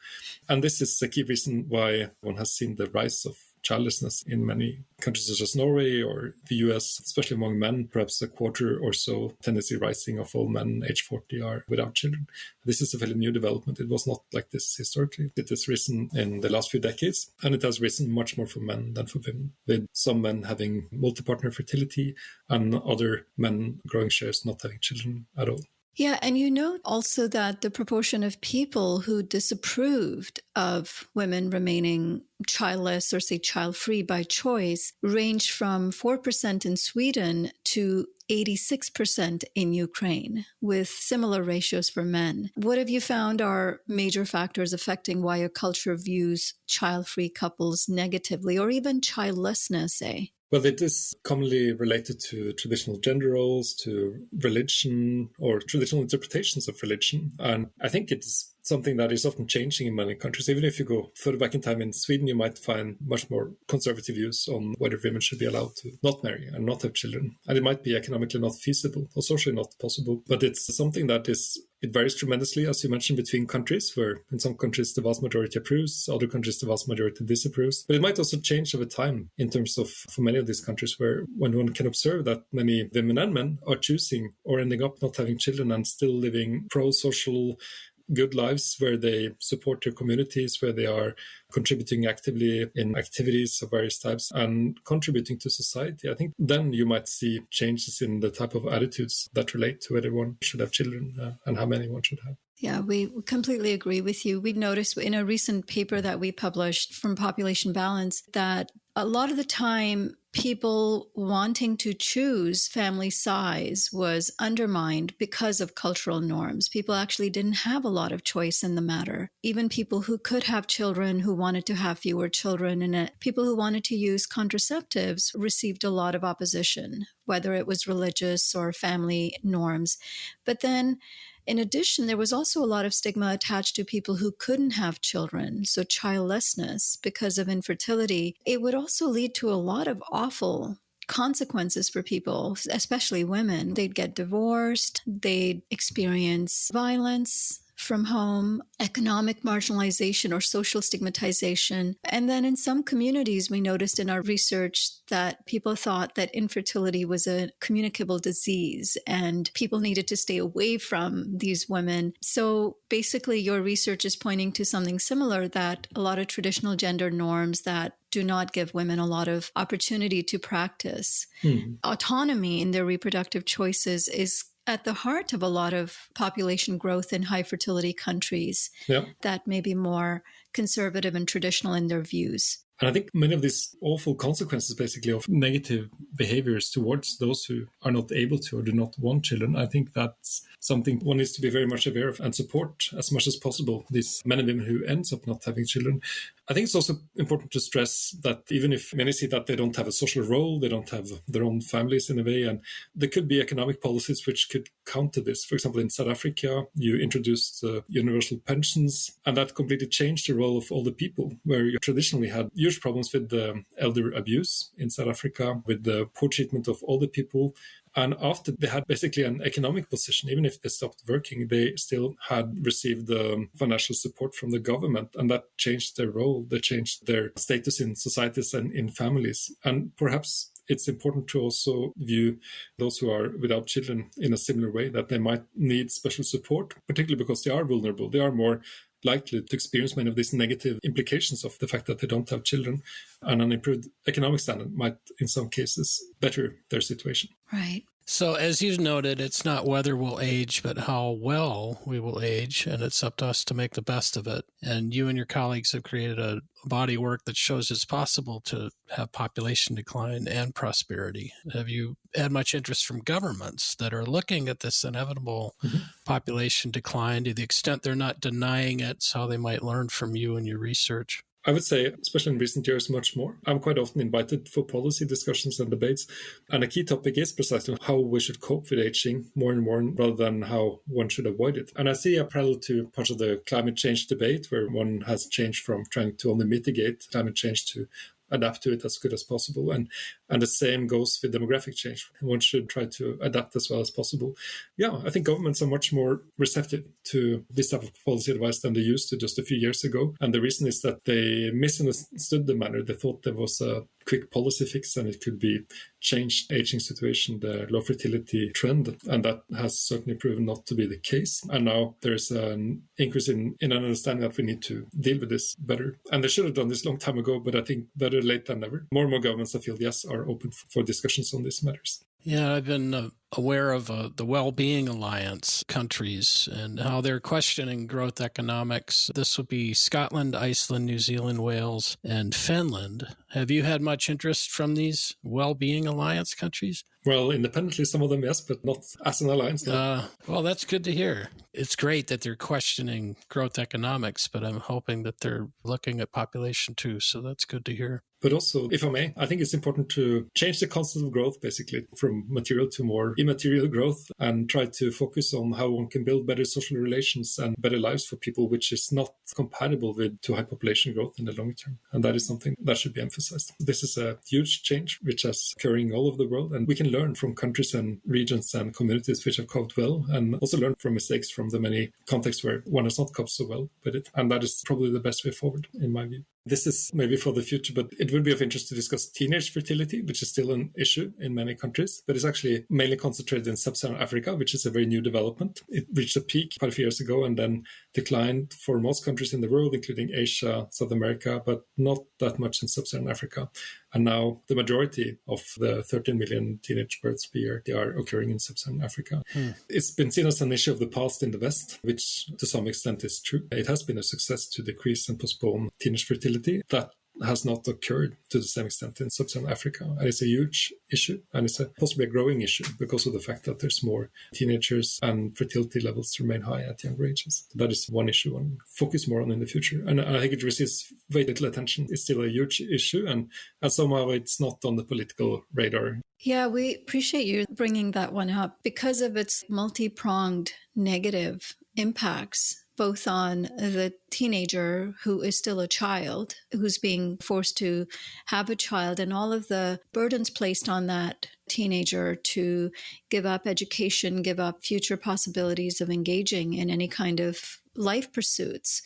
And this is a key reason why one has seen the rise of childlessness in many countries such as Norway or the US, especially among men. Perhaps a quarter or so tendency rising of all men age 40 are without children. This is a fairly new development. It was not like this historically. It has risen in the last few decades, and it has risen much more for men than for women, with some men having multi-partner fertility and other men, growing shares, not having children at all. Yeah, and you know also that the proportion of people who disapproved of women remaining childless or say child-free by choice ranged from 4% in Sweden to 86% in Ukraine, with similar ratios for men. What have you found are major factors affecting why a culture views child-free couples negatively, or even childlessness, say? Well, it is commonly related to traditional gender roles, to religion, or traditional interpretations of religion. And I think it's something that is often changing in many countries. Even if you go further back in time in Sweden, you might find much more conservative views on whether women should be allowed to not marry and not have children. And it might be economically not feasible or socially not possible. But it's something that it varies tremendously, as you mentioned, between countries, where in some countries the vast majority approves, other countries the vast majority disapproves. But it might also change over time in terms of, for many of these countries, where when one can observe that many women and men are choosing or ending up not having children and still living pro-social good lives, where they support their communities, where they are contributing actively in activities of various types and contributing to society. I think then you might see changes in the type of attitudes that relate to whether one should have children and how many one should have. Yeah, we completely agree with you. We've noticed in a recent paper that we published from Population Balance that a lot of the time people wanting to choose family size was undermined because of cultural norms. People actually didn't have a lot of choice in the matter. Even people who could have children, who wanted to have fewer children, and people who wanted to use contraceptives received a lot of opposition, whether it was religious or family norms. But then in addition, there was also a lot of stigma attached to people who couldn't have children, so childlessness because of infertility. It would also lead to a lot of awful consequences for people, especially women. They'd get divorced, they'd experience violence from home, economic marginalization or social stigmatization. And then in some communities, we noticed in our research that people thought that infertility was a communicable disease and people needed to stay away from these women. So basically, your research is pointing to something similar, that a lot of traditional gender norms that do not give women a lot of opportunity to practice autonomy in their reproductive choices is at the heart of a lot of population growth in high fertility countries that may be more conservative and traditional in their views. And I think many of these awful consequences, basically, of negative behaviors towards those who are not able to or do not want children, I think that's something one needs to be very much aware of and support as much as possible these men and women who ends up not having children. I think it's also important to stress that even if many see that they don't have a social role, they don't have their own families in a way, and there could be economic policies which could counter this. For example, in South Africa, you introduced universal pensions, and that completely changed the role of older people, where you traditionally had huge problems with elder abuse in South Africa, with the poor treatment of older people. And after they had basically an economic position, even if they stopped working, they still had received financial support from the government. And that changed their role. They changed their status in societies and in families. And perhaps it's important to also view those who are without children in a similar way, that they might need special support, particularly because they are vulnerable. They are more likely to experience many of these negative implications of the fact that they don't have children, and an improved economic standard might, in some cases, better their situation. Right. So as you noted, it's not whether we'll age, but how well we will age, and it's up to us to make the best of it. And you and your colleagues have created a body of work that shows it's possible to have population decline and prosperity. Have you had much interest from governments that are looking at this inevitable population decline to the extent they're not denying it, so how they might learn from you and your research? I would say, especially in recent years, much more. I'm quite often invited for policy discussions and debates. And a key topic is precisely how we should cope with aging more and more, rather than how one should avoid it. And I see a parallel to parts of the climate change debate, where one has changed from trying to only mitigate climate change to adapt to it as good as possible. And the same goes with demographic change. One should try to adapt as well as possible. Yeah, I think governments are much more receptive to this type of policy advice than they used to just a few years ago. And the reason is that they misunderstood the matter. They thought there was a quick policy fix and it could be changed aging situation, the low fertility trend. And that has certainly proven not to be the case. And now there's an increase in an understanding that we need to deal with this better. And they should have done this a long time ago, but I think better late than never. More and more governments, I feel, yes, are open for discussions on these matters. Yeah, I've been aware of the Well-Being Alliance countries and how they're questioning growth economics. This would be Scotland, Iceland, New Zealand, Wales, and Finland. Have you had much interest from these Well-Being Alliance countries? Well, independently, some of them, yes, but not as an alliance. No. Well, that's good to hear. It's great that they're questioning growth economics, but I'm hoping that they're looking at population too, so that's good to hear. But also, if I may, I think it's important to change the concept of growth, basically, from material to more immaterial growth, and try to focus on how one can build better social relations and better lives for people, which is not compatible with too high population growth in the long term. And that is something that should be emphasized. This is a huge change, which is occurring all over the world, and we can learn from countries and regions and communities which have coped well, and also learn from mistakes from the many contexts where one has not coped so well with it. And that is probably the best way forward, in my view. This is maybe for the future, but it would be of interest to discuss teenage fertility, which is still an issue in many countries, but it's actually mainly concentrated in sub-Saharan Africa, which is a very new development. It reached a peak quite a few years ago and then declined for most countries in the world, including Asia, South America, but not that much in sub-Saharan Africa. And now the majority of the 13 million teenage births per year, they are occurring in sub-Saharan Africa. It's been seen as an issue of the past in the West, which to some extent is true. It has been a success to decrease and postpone teenage fertility. That has not occurred to the same extent in sub-Saharan Africa. And it's a huge issue, and it's possibly a growing issue because of the fact that there's more teenagers and fertility levels remain high at younger ages. That is one issue one focus more on in the future. And I think it receives very little attention. It's still a huge issue, and somehow it's not on the political radar. Yeah, we appreciate you bringing that one up because of its multi-pronged negative impacts, both on the teenager who is still a child, who's being forced to have a child, and all of the burdens placed on that teenager to give up education, give up future possibilities of engaging in any kind of life pursuits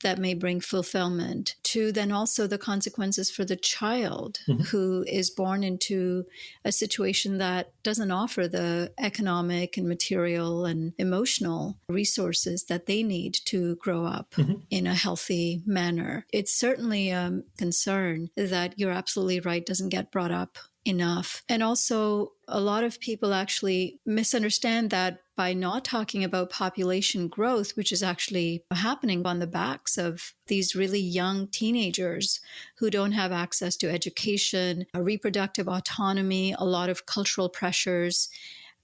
that may bring fulfillment, to then also the consequences for the child who is born into a situation that doesn't offer the economic and material and emotional resources that they need to grow up in a healthy manner. It's certainly a concern that you're absolutely right doesn't get brought up enough. And also, a lot of people actually misunderstand that by not talking about population growth, which is actually happening on the backs of these really young teenagers who don't have access to education, reproductive autonomy, a lot of cultural pressures,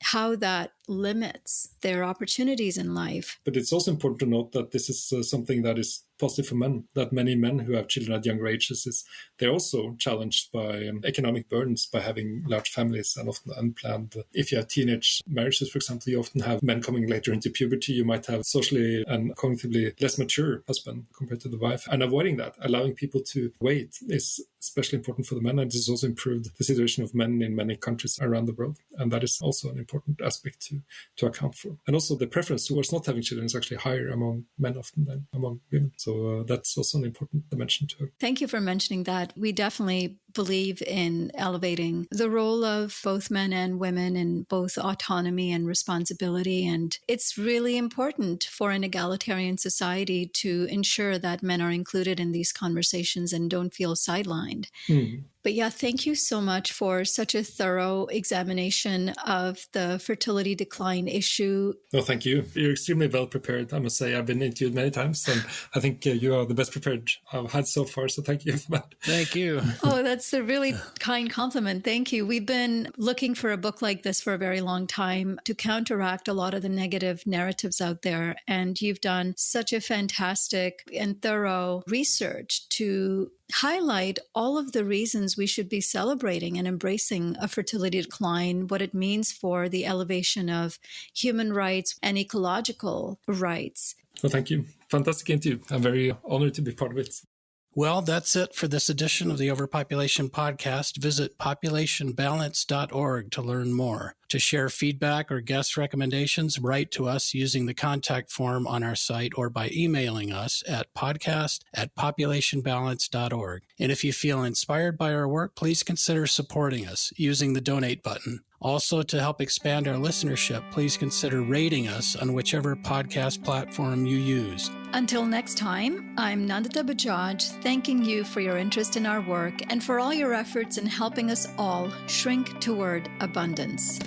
how that limits their opportunities in life. But it's also important to note that this is something that is positive for men, that many men who have children at younger ages, they're also challenged by economic burdens, by having large families and often unplanned. If you have teenage marriages, for example, you often have men coming later into puberty. You might have socially and cognitively less mature husband compared to the wife. And avoiding that, allowing people to wait, is especially important for the men. And this has also improved the situation of men in many countries around the world. And that is also an important aspect to account for. And also the preference towards not having children is actually higher among men often than among women. So that's also an important dimension to it. Thank you for mentioning that. We definitely believe in elevating the role of both men and women in both autonomy and responsibility. And it's really important for an egalitarian society to ensure that men are included in these conversations and don't feel sidelined. But yeah, thank you so much for such a thorough examination of the fertility decline issue. No, thank you. You're extremely well prepared, I must say. I've been interviewed many times, and I think you are the best prepared I've had so far. So thank you for that. Thank you. Oh, that's a really kind compliment. Thank you. We've been looking for a book like this for a very long time to counteract a lot of the negative narratives out there. And you've done such a fantastic and thorough research to highlight all of the reasons we should be celebrating and embracing a fertility decline, what it means for the elevation of human rights and ecological rights. Well, thank you. Fantastic interview. I'm very honored to be part of it. Well, that's it for this edition of the Overpopulation Podcast. Visit populationbalance.org to learn more. To share feedback or guest recommendations, write to us using the contact form on our site or by emailing us at podcast@populationbalance.org. And if you feel inspired by our work, please consider supporting us using the donate button. Also, to help expand our listenership, please consider rating us on whichever podcast platform you use. Until next time, I'm Nandita Bajaj, thanking you for your interest in our work and for all your efforts in helping us all shrink toward abundance.